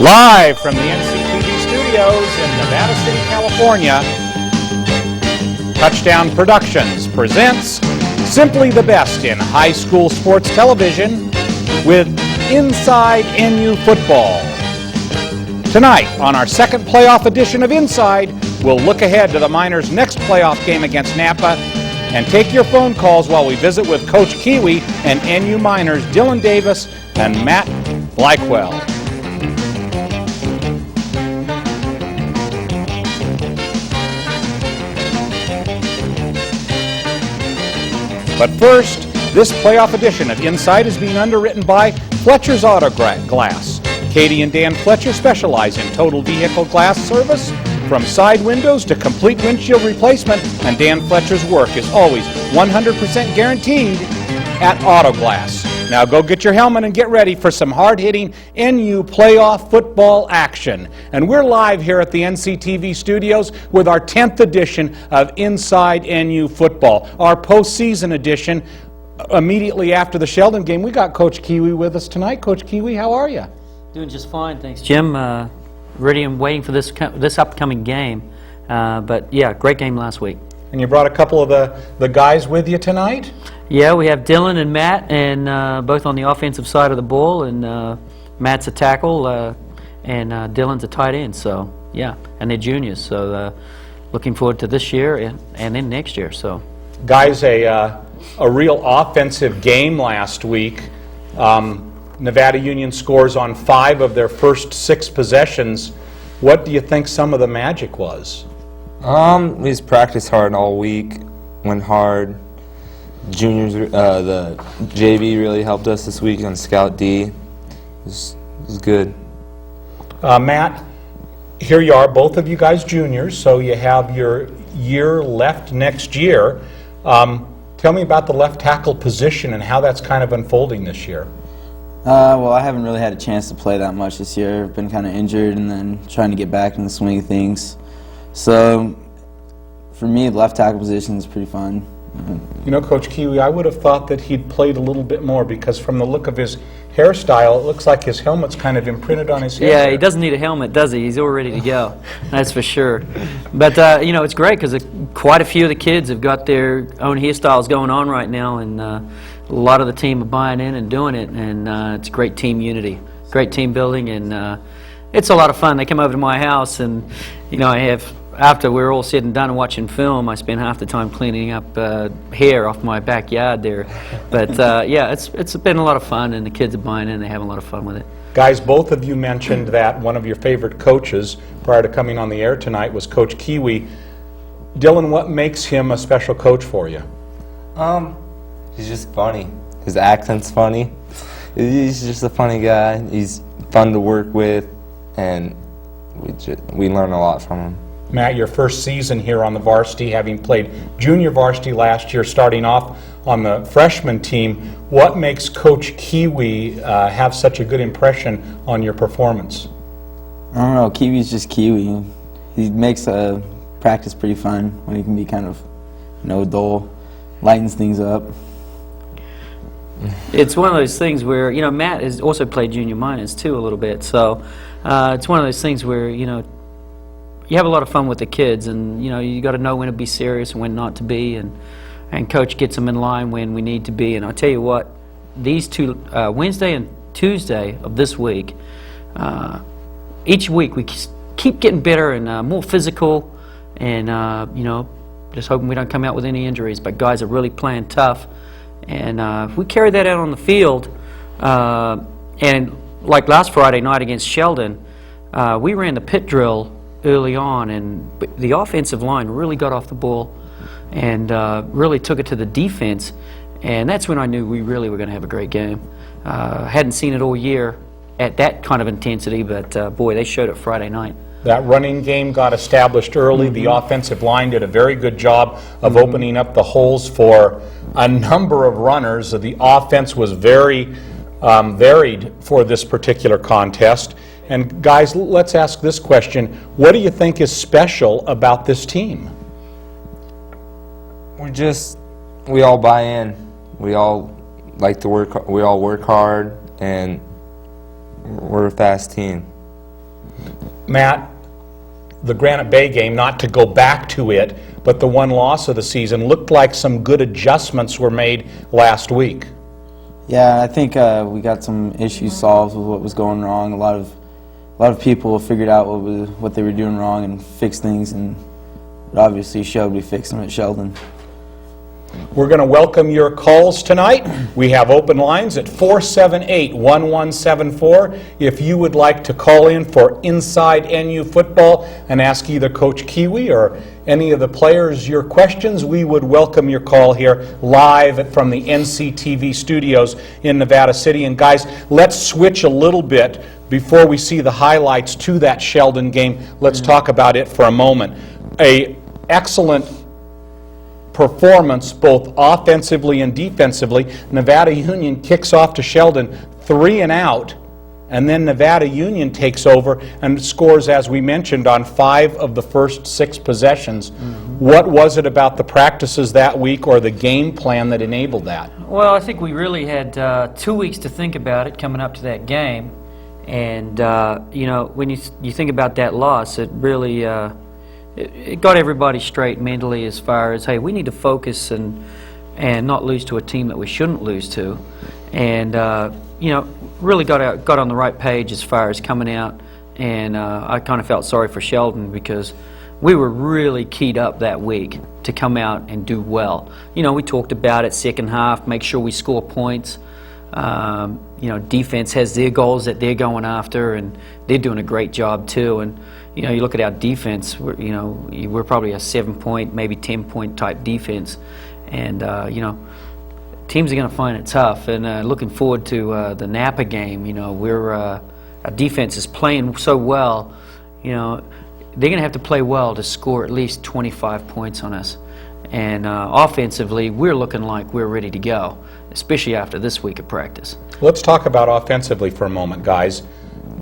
Live from the NCTV studios in Nevada City, California, Touchdown Productions presents Simply the Best in High School Sports Television with Inside NU Football. Tonight, on our second playoff edition of Inside, we'll look ahead to the Miners' next playoff game against Napa and take your phone calls while we visit with Coach Kiwi and NU Miners Dylan Davis and Matt Bleichwehl. But first, this playoff edition of Inside is being underwritten by Fletcher's Auto Glass. Katie and Dan Fletcher specialize in total vehicle glass service, from side windows to complete windshield replacement, and Dan Fletcher's work is always 100% guaranteed at Auto Glass. Now go get your helmet and get ready for some hard-hitting NU playoff football action. And we're live here at the NCTV studios with our 10th edition of Inside NU Football, our postseason edition immediately after the Sheldon game. We got Coach Kiwi with us tonight. Coach Kiwi, how are you? Doing just fine, thanks, Jim. Ready and waiting for this upcoming game. But yeah, great game last week. And you brought a couple of the guys with you tonight? Yeah, we have Dylan and Matt, and both on the offensive side of the ball, and Matt's a tackle, and Dylan's a tight end. So yeah, and they're juniors. So looking forward to this year and then next year. So guys, a real offensive game last week. Nevada Union scores on 5 of their first 6 possessions. What do you think some of the magic was? We just practiced hard all week, went hard. Juniors, the JV really helped us this week on Scout D. It was good. Matt, here you are, both of you guys juniors, so you have your year left next year. Tell me about the left tackle position and how that's kind of unfolding this year. Well, I haven't really had a chance to play that much this year. I've been kind of injured and then trying to get back in the swing of things. So, for me, the left tackle position is pretty fun. You know, Coach Kiwi, I would have thought that he'd played a little bit more because from the look of his hairstyle, it looks like his helmet's kind of imprinted on his head. Yeah, he doesn't need a helmet, does he? He's all ready to go. That's for sure. But, you know, it's great because quite a few of the kids have got their own hairstyles going on right now, and a lot of the team are buying in and doing it, and it's great team unity, great team building, and it's a lot of fun. They come over to my house, and, you know, after we're all said and done and watching film, I spend half the time cleaning up hair off my backyard there. But yeah, it's been a lot of fun, and the kids are buying in and they're having a lot of fun with it. Guys, both of you mentioned that one of your favorite coaches prior to coming on the air tonight was Coach Kiwi. Dylan, what makes him a special coach for you? He's just funny. His accent's funny. He's just a funny guy. He's fun to work with, and we learn a lot from him. Matt, your first season here on the varsity, having played junior varsity last year, starting off on the freshman team, what makes Coach Kiwi have such a good impression on your performance? I don't know, Kiwi's just Kiwi. He makes practice pretty fun when he can be kind of, you know, dull, lightens things up. It's one of those things where, you know, Matt has also played junior minors too a little bit, so it's one of those things where, you know, you have a lot of fun with the kids, and you know you got to know when to be serious and when not to be, and Coach gets them in line when we need to be. And I'll tell you what, these two Wednesday and Tuesday of this week, each week we keep getting better and more physical, and you know, just hoping we don't come out with any injuries. But guys are really playing tough, and if we carry that out on the field, and like last Friday night against Sheldon, we ran the pit drill early on, and the offensive line really got off the ball and really took it to the defense, and that's when I knew we really were going to have a great game. Hadn't seen it all year at that kind of intensity, but boy, they showed it Friday night. That running game got established early. Mm-hmm. The offensive line did a very good job of opening up the holes for a number of runners. The offense was very varied for this particular contest. And guys, let's ask this question. What do you think is special about this team? We all buy in. We all like to work. We all work hard, and we're a fast team. Matt, the Granite Bay game, not to go back to it, but the one loss of the season, looked like some good adjustments were made last week. Yeah, I think we got some issues solved with what was going wrong. A lot of people figured out what they were doing wrong and fixed things, and it obviously showed. We fixed them at Sheldon. We're going to welcome your calls tonight. We have open lines at 478-1174. If you would like to call in for Inside NU Football and ask either Coach Kiwi or any of the players your questions, we would welcome your call here live from the NCTV studios in Nevada City. And guys, let's switch a little bit before we see the highlights to that Sheldon game. Let's talk about it for a moment. An excellent performance both offensively and defensively. Nevada Union kicks off to Sheldon 3 and out, and then Nevada Union takes over and scores, as we mentioned, on 5 of the first 6 possessions. What was it about the practices that week or the game plan that enabled that? Well, I think we really had 2 weeks to think about it coming up to that game, and when you think about that loss, it really it got everybody straight mentally as far as, hey, we need to focus and not lose to a team that we shouldn't lose to, and really got on the right page as far as coming out. And I kind of felt sorry for Sheldon because we were really keyed up that week to come out and do well. We talked about it second half, make sure we score points. Defense has their goals that they're going after, and they're doing a great job too. And you look at our defense, we're probably a 7-point, maybe 10-point type defense, and teams are going to find it tough. And looking forward to the Napa game. Our defense is playing so well. They're going to have to play well to score at least 25 points on us. And offensively, we're looking like we're ready to go, especially after this week of practice. Let's talk about offensively for a moment, guys.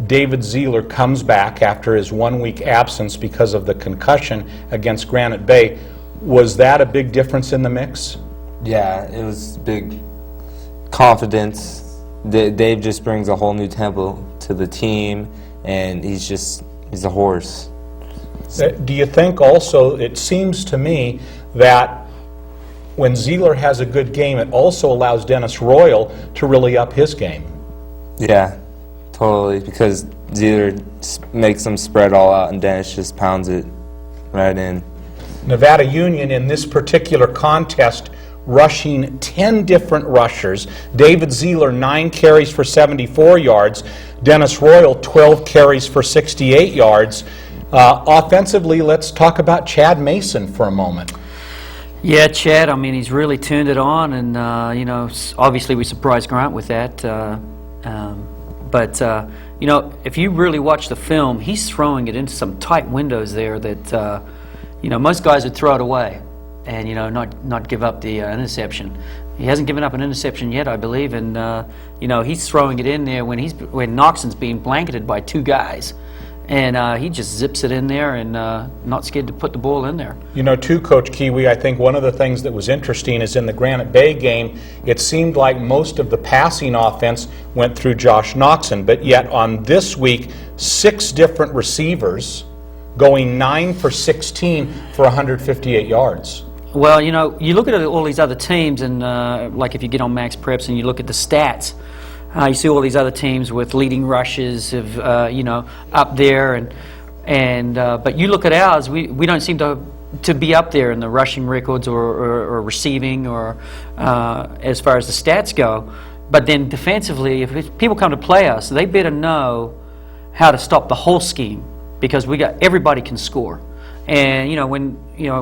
David Zeeler comes back after his 1-week absence because of the concussion against Granite Bay. Was that a big difference in the mix? Yeah, it was big confidence. Dave just brings a whole new tempo to the team, and he's a horse. Do you think also, it seems to me that when Zeeler has a good game, it also allows Dennis Royal to really up his game? Yeah, totally, because Zeeler makes them spread all out and Dennis just pounds it right in. Nevada Union in this particular contest rushing 10 different rushers. David Zeeler, 9 carries for 74 yards. Dennis Royal, 12 carries for 68 yards. Offensively, let's talk about Chad Mason for a moment. Yeah, Chad, he's really turned it on, and, obviously we surprised Grant with that. But if you really watch the film, he's throwing it into some tight windows there that, most guys would throw it away and, not give up the interception. He hasn't given up an interception yet, I believe, and, he's throwing it in there when Noxon's being blanketed by 2 guys. And he just zips it in there and not scared to put the ball in there. Too, Coach Kiwi, I think one of the things that was interesting is in the Granite Bay game, it seemed like most of the passing offense went through Josh Noxon, but yet on this week, 6 different receivers going 9 for 16 for 158 yards. Well, you look at all these other teams, and like if you get on Max Preps and you look at the stats, you see all these other teams with leading rushes of, up there, but you look at ours, we don't seem to be up there in the rushing records or receiving or as far as the stats go. But then defensively, if people come to play us, they better know how to stop the whole scheme, because everybody can score. And when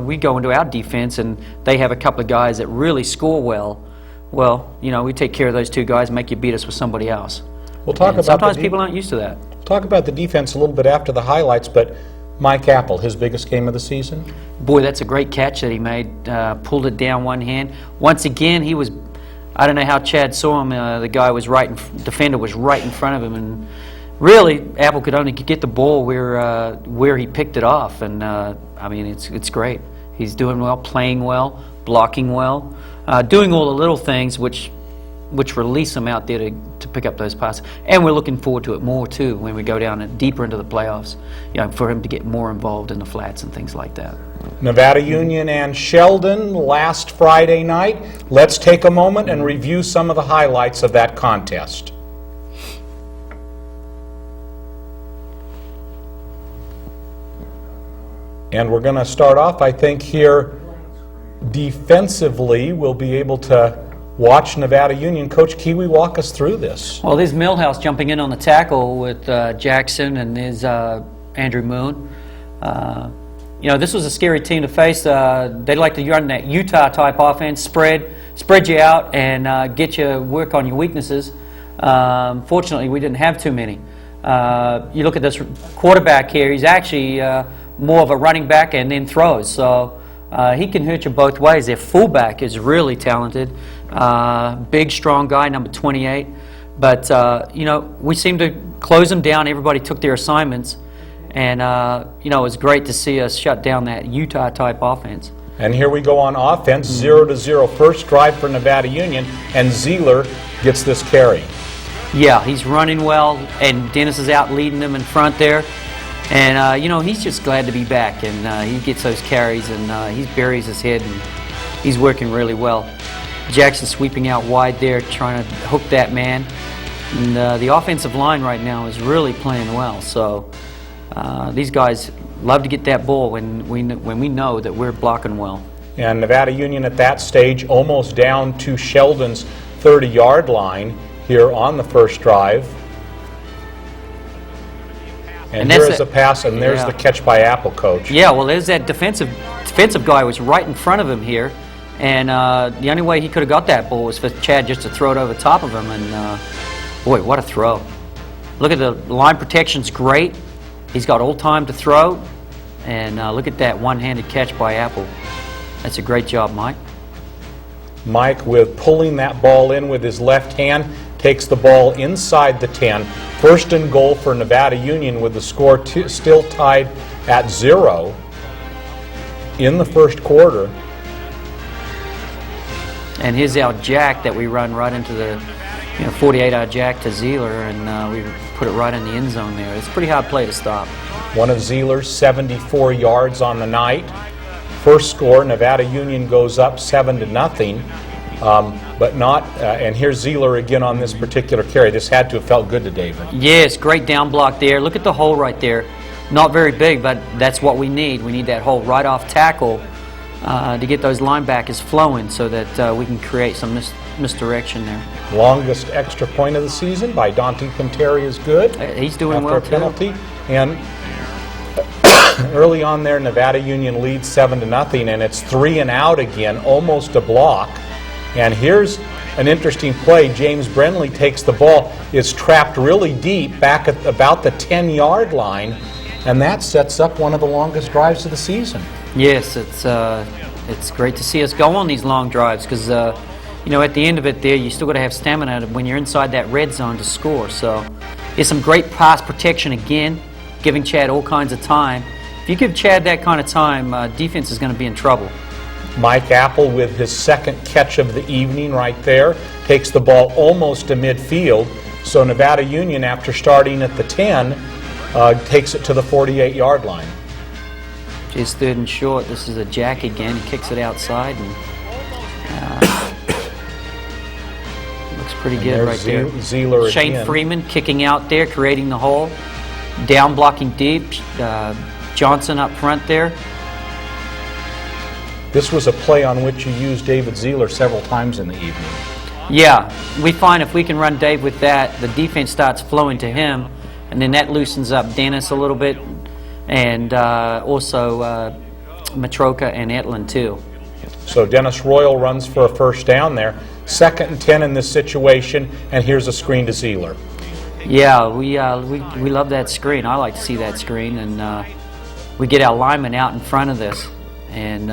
we go into our defense and they have a couple of guys that really score well, we take care of those 2 guys and make you beat us with somebody else. We'll talk about sometimes people aren't used to that. Talk about the defense a little bit after the highlights, but Mike Apple, his biggest game of the season? Boy, that's a great catch that he made. Pulled it down one hand. Once again, he was, I don't know how Chad saw him. The guy was defender was right in front of him, and really, Apple could only get the ball where he picked it off, and it's great. He's doing well, playing well, blocking well, doing all the little things which which release them out there to pick up those passes. And we're looking forward to it more too when we go down and deeper into the playoffs, for him to get more involved in the flats and things like that. Nevada Union and Sheldon last Friday night. Let's take a moment and review some of the highlights of that contest. And we're going to start off, I think, here defensively. We'll be able to watch Nevada Union. Coach Kiwi, walk us through this. Well, there's Millhouse jumping in on the tackle with Jackson, and there's Andrew Moon. This was a scary team to face. They like to run that Utah-type offense, spread you out, and get you work on your weaknesses. Fortunately, we didn't have too many. You look at this quarterback here, he's actually more of a running back and then throws. So he can hurt you both ways. Their fullback is really talented. Big, strong guy, number 28. But, we seemed to close them down. Everybody took their assignments. And, it was great to see us shut down that Utah-type offense. And here we go on offense, 0-0. First drive for Nevada Union, and Zeeler gets this carry. Yeah, he's running well, and Dennis is out leading them in front there. And, he's just glad to be back, and he gets those carries, and he buries his head, and he's working really well. Jackson sweeping out wide there, trying to hook that man. And the offensive line right now is really playing well. So these guys love to get that ball when we know that we're blocking well. And Nevada Union at that stage almost down to Sheldon's 30-yard line here on the first drive. And here is a pass, and there's the catch by Apple, Coach. Yeah, well, there's that defensive guy was right in front of him here, and the only way he could have got that ball was for Chad just to throw it over top of him, and boy, what a throw. Look at the line protection's great. He's got all time to throw, and look at that one-handed catch by Apple. That's a great job, Mike. Mike, with pulling that ball in with his left hand, takes the ball inside the 10. First and goal for Nevada Union with the score still tied at 0 in the first quarter. And here's our jack that we run right into the 48-yard jack to Zeeler, and we put it right in the end zone there. It's a pretty hard play to stop. One of Zeeler's 74 yards on the night. First score, Nevada Union goes up 7-0. But not, and here's Zeeler again on this particular carry. This had to have felt good to David. Yes, great down block there. Look at the hole right there. Not very big, but that's what we need. We need that hole right off tackle to get those linebackers flowing so that we can create some misdirection there. Longest extra point of the season by Dante Quinteri is good. He's doing well after a penalty. And early on there, Nevada Union leads 7-0, and it's 3 and out again, almost a block. And here's an interesting play. James Brenly takes the ball. It's trapped really deep back at about the 10-yard line, and that sets up one of the longest drives of the season. Yes, it's great to see us go on these long drives because, at the end of it there, you still got to have stamina when you're inside that red zone to score. So there's some great pass protection again, giving Chad all kinds of time. If you give Chad that kind of time, defense is going to be in trouble. Mike Apple with his second catch of the evening right there, takes the ball almost to midfield. So Nevada Union, after starting at the 10, takes it to the 48-yard line. Just third and short. This is a jack again. He kicks it outside and looks pretty good right there. Zeeler Shane again. Freeman kicking out there, creating the hole. Down blocking deep. Johnson up front there. This was a play on which you used David Zeeler several times in the evening. Yeah, we find if we can run Dave with that, the defense starts flowing to him, and then that loosens up Dennis a little bit, and also Matroka and Etlin too. So Dennis Royal runs for a first down there. 2nd and 10 in this situation, and here's a screen to Zeeler. Yeah, we love that screen. I like to see that screen, and we get our linemen out in front of this, and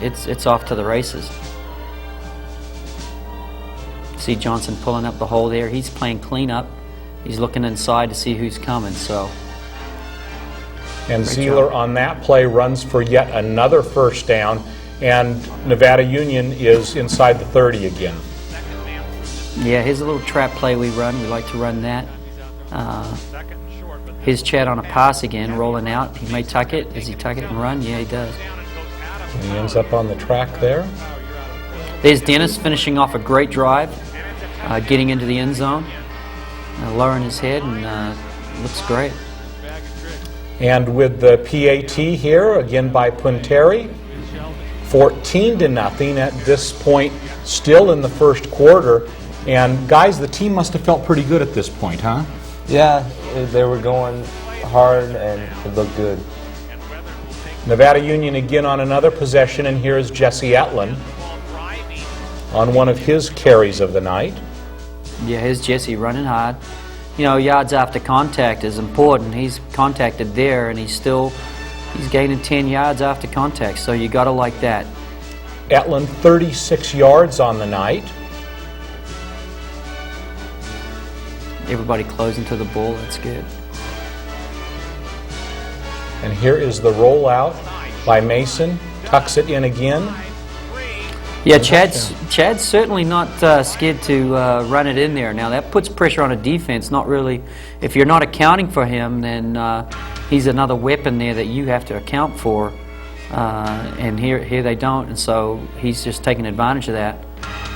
it's off to the races. See Johnson pulling up the hole there. He's playing cleanup. He's looking inside to see who's coming. So. And Zeeler on that play runs for yet another first down, and Nevada Union is inside the 30 again. Yeah, here's a little trap play we run. We like to run that. Here's Chad on a pass again, rolling out. He may tuck it. Does he tuck it and run? Yeah, he does. And he ends up on the track there. There's Dennis finishing off a great drive, getting into the end zone, lowering his head, and looks great. And with the PAT here, again by Punteri, 14-0 at this point, still in the first quarter. And guys, the team must have felt pretty good at this point, huh? Yeah, they were going hard and it looked good. Nevada Union again on another possession, and here's Jesse Etlin on one of his carries of the night. Yeah, here's Jesse running hard. You know, yards after contact is important. He's contacted there, and he's gaining 10 yards after contact, so you got to like that. Etlin 36 yards on the night. Everybody closing to the ball, that's good. And here is the rollout by Mason. Tucks it in again. Yeah, Chad's certainly not scared to run it in there. Now that puts pressure on a defense. Not really. If you're not accounting for him, then he's another weapon there that you have to account for. And here they don't, and so he's just taking advantage of that.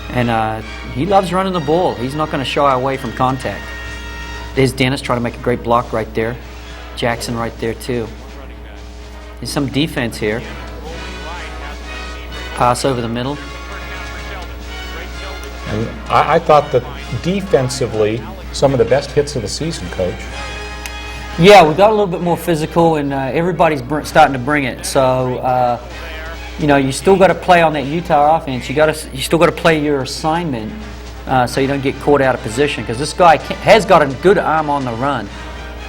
And he loves running the ball. He's not going to shy away from contact. There's Dennis trying to make a great block right there. Jackson right there too. There's some defense here. Pass over the middle. And I thought that defensively, some of the best hits of the season, Coach. Yeah, we got a little bit more physical, and everybody's starting to bring it. So, you know, you still got to play on that Utah offense. You still got to play your assignment, so you don't get caught out of position. Because this guy has got a good arm on the run,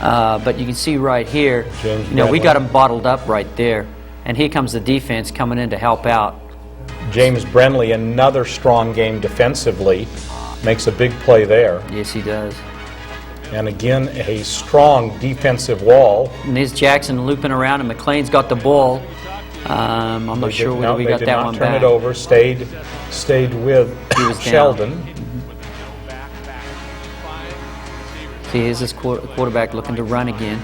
but you can see right here, James you know, we Bradley. got him bottled up right there, and here comes the defense coming in to help out. James Brenly, another strong game defensively, makes a big play there. Yes, he does. And again, a strong defensive wall. And there's Jackson looping around, and McLean's got the ball. I'm not sure whether we got that one They did not turn back. it over. Stayed with He was down. Sheldon. See, here's this quarterback looking to run again.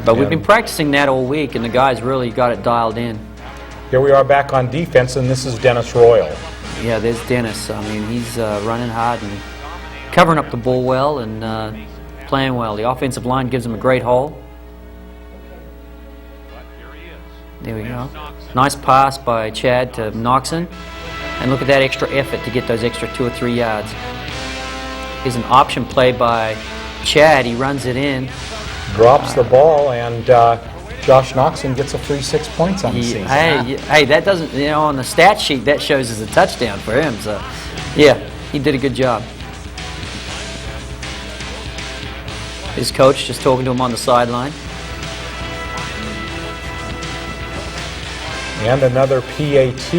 But we've been practicing that all week, and the guys really got it dialed in. Here we are back on defense, and this is Dennis Royal. Yeah, there's Dennis. I mean, he's running hard and covering up the ball well and playing well. The offensive line gives him a great hole. There we go. Nice pass by Chad to Noxon. And look at that extra effort to get those extra 2 or 3 yards. Here's an option play by Chad. He runs it in. Drops the ball, and Josh Noxon gets a free 6 points on the season. Hey, that doesn't, you know, on the stat sheet, that shows as a touchdown for him. So, yeah, he did a good job. His coach just talking to him on the sideline. And another PAT.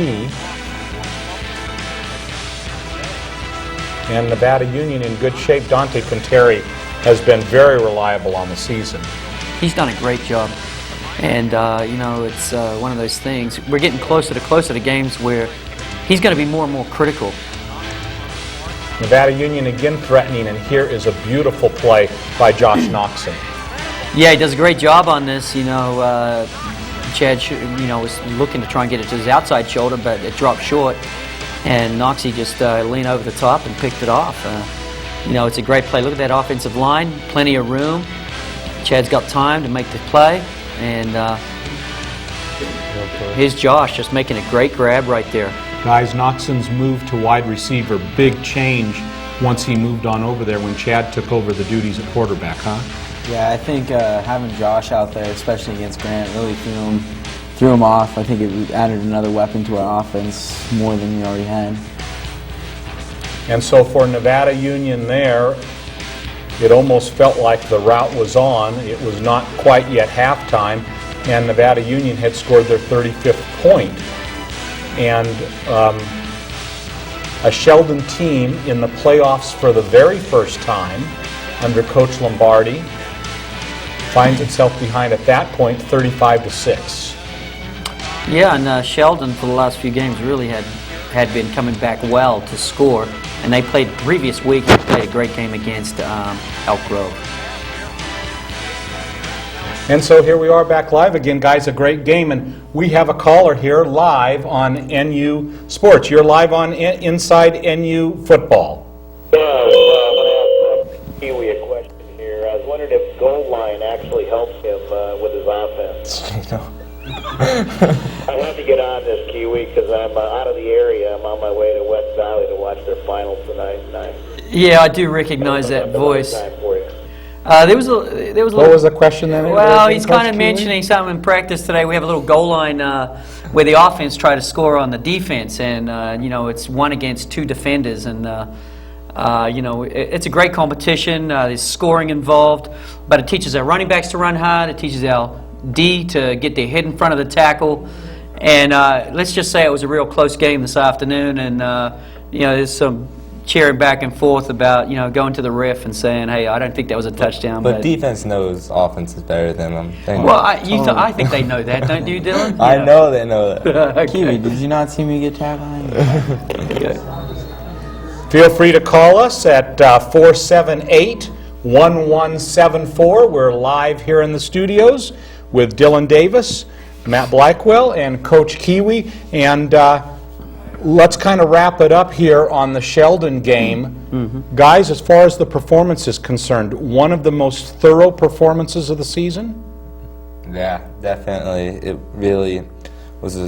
And Nevada Union in good shape. Dante Punteri has been very reliable on the season. He's done a great job. And, you know, it's one of those things. We're getting closer to games where he's going to be more and more critical. Nevada Union again threatening, and here is a beautiful play by Josh Noxon. Yeah, he does a great job on this. You know, Chad, you know, was looking to try and get it to his outside shoulder, but it dropped short. And Noxie just leaned over the top and picked it off. You know, it's a great play. Look at that offensive line, plenty of room. Chad's got time to make the play. And here's Josh just making a great grab right there. Guys, Noxon's move to wide receiver, big change once he moved on over there when Chad took over the duties at quarterback, huh? Yeah, I think having Josh out there, especially against Grant, really threw him off. I think it added another weapon to our offense more than we already had. And so for Nevada Union there, it almost felt like the route was on. It was not quite yet halftime, and Nevada Union had scored their 35th point. And a Sheldon team in the playoffs for the very first time under Coach Lombardi finds itself behind at that point 35-6. Yeah, and Sheldon for the last few games really had been coming back well to score. And they played previous week. They played a great game against Elk Grove. And so here we are back live again, guys. A great game, and we have a caller here live on NU Sports. You're live on Inside NU Football. I'm going to ask Kiwi a question here. I was wondering if goal line actually helps him with his offense. I have to get on this, Kiwi, because I'm out of the area. I'm on my way to West Valley to watch their finals tonight. Yeah, I do recognize that voice. Time for you. There was a What was the question then? Well, he's kind of mentioning something in practice today. We have a little goal line where the offense try to score on the defense, and it's 1 against 2 defenders, and it's a great competition. There's scoring involved, but it teaches our running backs to run hard. It teaches our D to get their head in front of the tackle, and let's just say it was a real close game this afternoon, and there's some cheering back and forth about going to the ref and saying, "Hey, I don't think that was a touchdown." But defense knows offense is better than them. Well, I think they know that, don't you, Dylan? I know they know that. Okay. Kiwi, did you not see me get tackled? Feel free to call us at 478-1174. We're live here in the studios with Dylan Davis, Matt Bleichwehl, and Coach Kiwi. And let's kind of wrap it up here on the Sheldon game. Guys, as far as the performance is concerned, one of the most thorough performances of the season? Yeah, definitely. It really was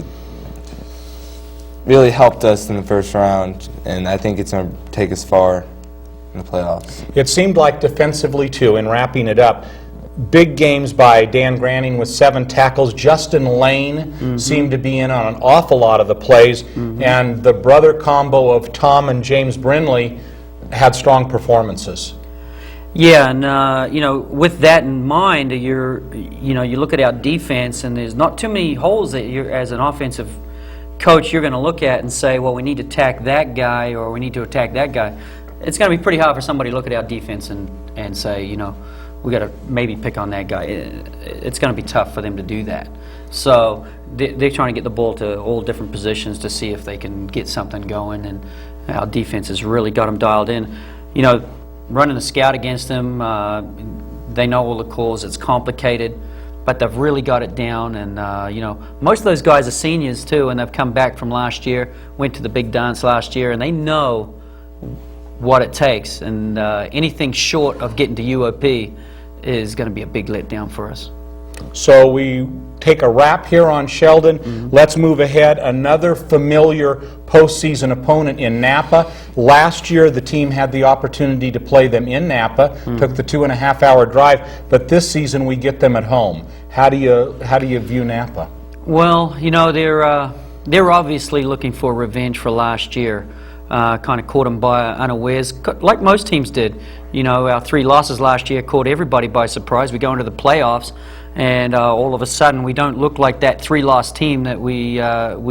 really helped us in the first round, and I think it's going to take us far in the playoffs. It seemed like defensively, too, in wrapping it up. Big games by Dan Granning with 7 tackles. Justin Lane seemed to be in on an awful lot of the plays. And the brother combo of Tom and James Brinley had strong performances. Yeah, and with that in mind, you look at our defense, and there's not too many holes that you're, as an offensive coach, you're going to look at and say, well, we need to attack that guy or we need to attack that guy. It's going to be pretty hard for somebody to look at our defense and say, we got to maybe pick on that guy. It's going to be tough for them to do that. So they're trying to get the ball to all different positions to see if they can get something going, and our defense has really got them dialed in. Running a scout against them, they know all the calls. It's complicated, but they've really got it down. And most of those guys are seniors too, and they've come back from last year, went to the big dance last year, and they know what it takes. And anything short of getting to UOP is going to be a big letdown for us. So we take a wrap here on Sheldon. Let's move ahead. Another familiar postseason opponent in Napa. Last year, the team had the opportunity to play them in Napa. Took the 2.5-hour drive, but this season we get them at home. How do you view Napa? Well, they're obviously looking for revenge for last year. Kind of caught them by unawares, like most teams did. Our 3 losses last year caught everybody by surprise. We go into the playoffs, and all of a sudden we don't look like that 3-loss team that we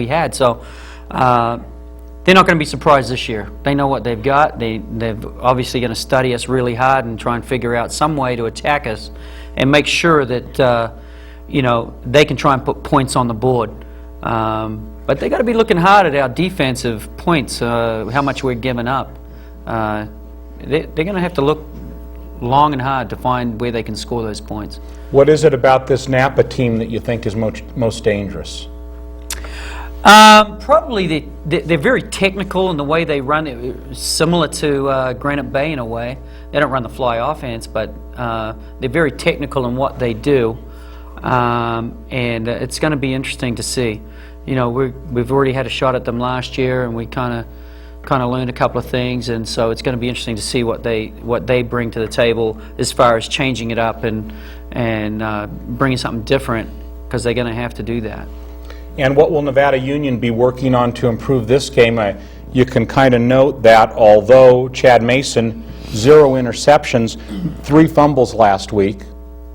had. So they're not going to be surprised this year. They know what they've got. They're obviously going to study us really hard and try and figure out some way to attack us and make sure that they can try and put points on the board. But they got to be looking hard at our defensive points, how much we're giving up. They're going to have to look long and hard to find where they can score those points. What is it about this Napa team that you think is most dangerous? Probably they're very technical in the way they run it, similar to Granite Bay in a way. They don't run the fly offense, but they're very technical in what they do, and it's going to be interesting to see. We've already had a shot at them last year, and we kind of learned a couple of things, and so it's going to be interesting to see what they bring to the table as far as changing it up and bringing something different, because they're going to have to do that. And what will Nevada Union be working on to improve this game? You can kind of note that although Chad Mason, 0 interceptions, 3 fumbles last week,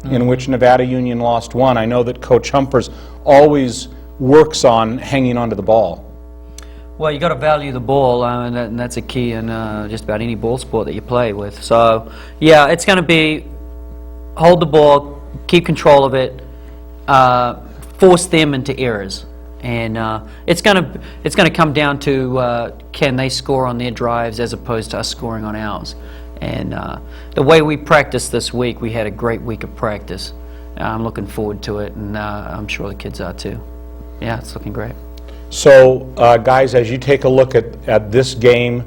in which Nevada Union lost 1. I know that Coach Humpers always works on hanging onto the ball. Well, you got to value the ball, and that's a key in just about any ball sport that you play with. So, yeah, it's going to be hold the ball, keep control of it, force them into errors. And it's gonna come down to can they score on their drives as opposed to us scoring on ours. And the way we practiced this week, we had a great week of practice. I'm looking forward to it, and I'm sure the kids are too. Yeah, it's looking great. So, guys, as you take a look at this game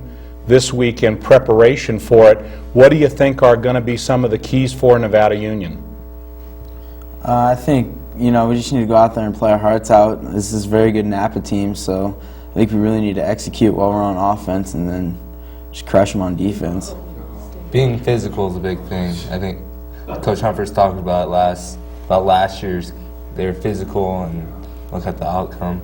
this week in preparation for it, what do you think are going to be some of the keys for Nevada Union? I think, we just need to go out there and play our hearts out. This is a very good Napa team, so I think we really need to execute while we're on offense and then just crush them on defense. Being physical is a big thing. I think Coach Humphreys talked about last year's. They were physical, and look at the outcome.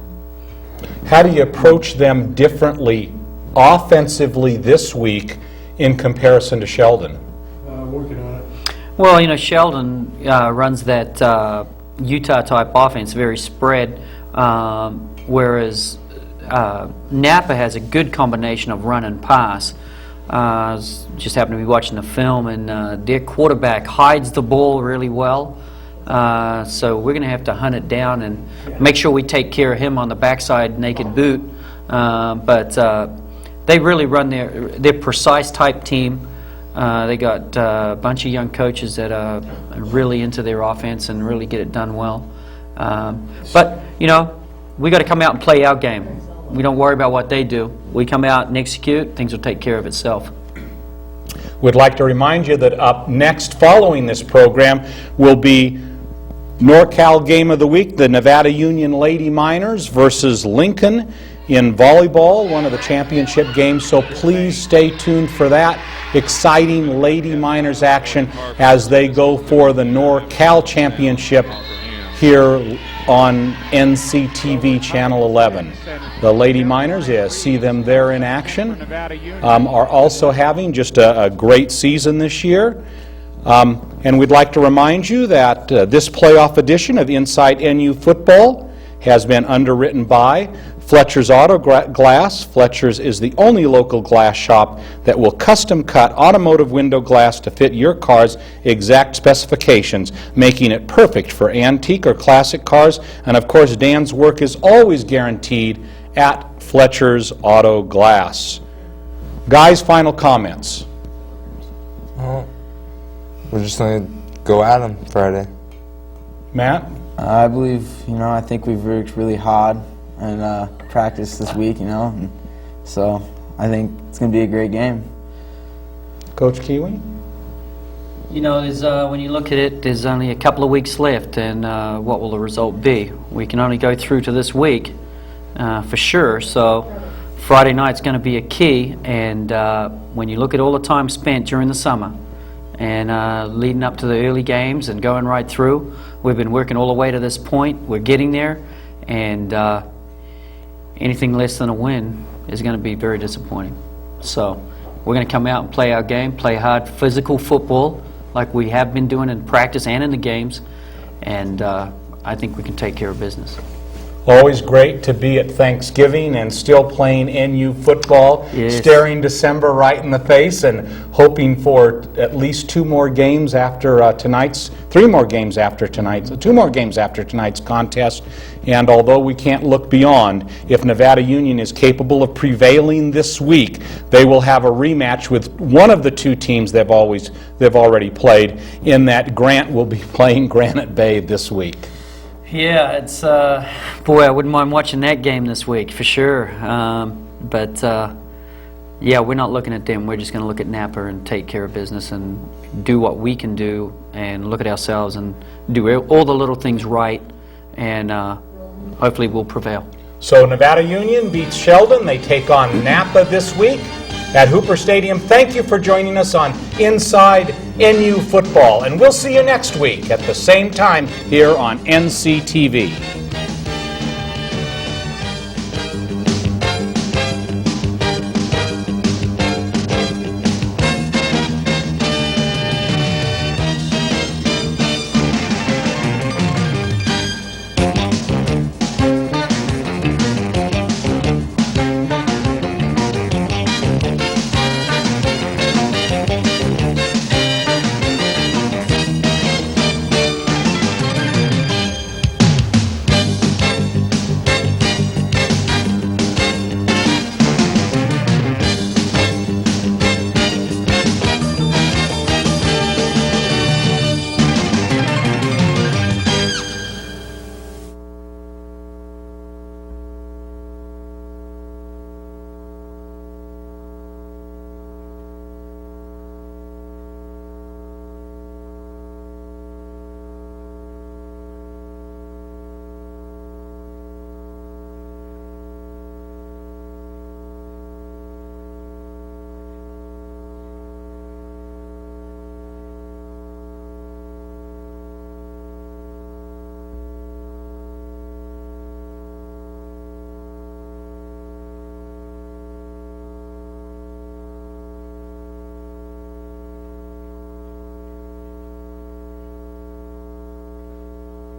How do you approach them differently offensively this week in comparison to Sheldon? Working on it. Well, Sheldon runs that Utah-type offense, very spread, whereas Napa has a good combination of run and pass. Just happened to be watching the film, and their quarterback hides the ball really well. So we're going to have to hunt it down and make sure we take care of him on the backside naked boot. But they really run their precise type team. They got a bunch of young coaches that are really into their offense and really get it done well. But we got to come out and play our game. We don't worry about what they do. We come out and execute, things will take care of itself. We'd like to remind you that up next following this program will be NorCal Game of the Week, the Nevada Union Lady Miners versus Lincoln in volleyball, one of the championship games, so please stay tuned for that exciting Lady Miners action as they go for the NorCal Championship here on NCTV Channel 11. The Lady Miners, see them there in action, are also having just a great season this year. And we'd like to remind you that this playoff edition of Inside NU Football has been underwritten by Fletcher's Auto Glass. Fletcher's is the only local glass shop that will custom cut automotive window glass to fit your car's exact specifications, making it perfect for antique or classic cars. And of course, Dan's work is always guaranteed at Fletcher's Auto Glass. Guys, final comments. Well, we're just going to go at them Friday. Matt? I believe, I think we've worked really hard and practiced this week, and so I think it's going to be a great game. Coach Kiwi? There's, when you look at it, there's only a couple of weeks left, and what will the result be? We can only go through to this week for sure, so Friday night's going to be a key, and when you look at all the time spent during the summer and leading up to the early games and going right through, we've been working all the way to this point. We're getting there, and anything less than a win is going to be very disappointing. So we're going to come out and play our game, play hard physical football like we have been doing in practice and in the games, and I think we can take care of business. Always great to be at Thanksgiving and still playing NU football, yes. Staring December right in the face and hoping for at least 2 more games after tonight's, 3 more games after tonight's, 2 more games after tonight's contest. And although we can't look beyond, if Nevada Union is capable of prevailing this week, they will have a rematch with one of the 2 teams they've already played, in that Grant will be playing Granite Bay this week. Yeah, it's, boy, I wouldn't mind watching that game this week, for sure. But, yeah, we're not looking at them. We're just going to look at Napa and take care of business and do what we can do and look at ourselves and do all the little things right, and hopefully we'll prevail. So Nevada Union beats Sheldon. They take on Napa this week at Hooper Stadium. Thank you for joining us on Inside NU Football, and we'll see you next week at the same time here on NCTV.